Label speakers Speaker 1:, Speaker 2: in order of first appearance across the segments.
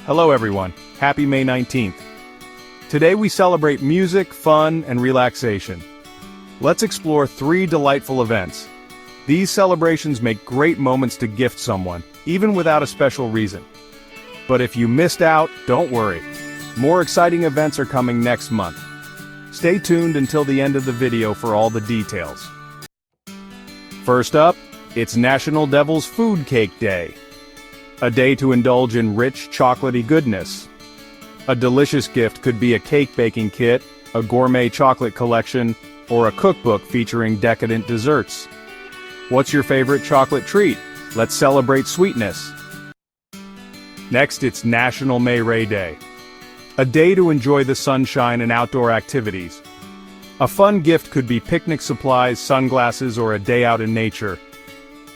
Speaker 1: Hello everyone, happy May 19th. Today we celebrate music, fun, and relaxation. Let's explore 3 delightful events. These celebrations make great moments to gift someone, even without a special reason. But if you missed out, don't worry. More exciting events are coming next month. Stay tuned until the end of the video for all the details. First up, it's National Devil's Food Cake Day. A day to indulge in rich, chocolatey goodness. A delicious gift could be a cake baking kit, a gourmet chocolate collection, or a cookbook featuring decadent desserts. What's your favorite chocolate treat? Let's celebrate sweetness. Next, it's National May Ray Day. A day to enjoy the sunshine and outdoor activities. A fun gift could be picnic supplies, sunglasses, or a day out in nature.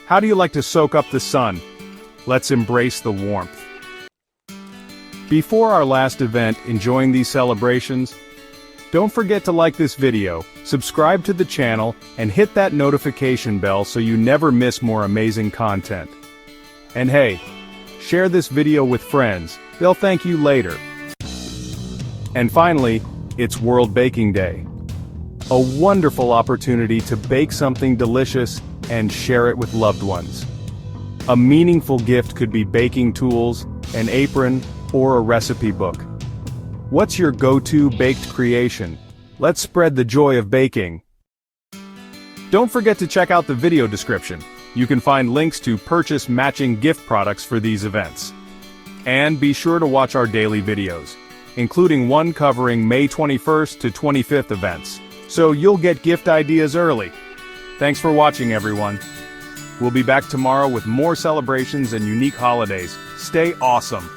Speaker 1: How do you like to soak up the sun? Let's embrace the warmth. Before our last event, enjoying these celebrations, don't forget to like this video, subscribe to the channel, and hit that notification bell so you never miss more amazing content. And hey, share this video with friends, they'll thank you later. And finally, it's World Baking Day. A wonderful opportunity to bake something delicious and share it with loved ones. A meaningful gift could be baking tools, an apron, or a recipe book. What's your go-to baked creation? Let's spread the joy of baking. Don't forget to check out the video description. You can find links to purchase matching gift products for these events. And be sure to watch our daily videos, including one covering May 21st to 25th events, so you'll get gift ideas early. Thanks for watching, everyone. We'll be back tomorrow with more celebrations and unique holidays. Stay awesome.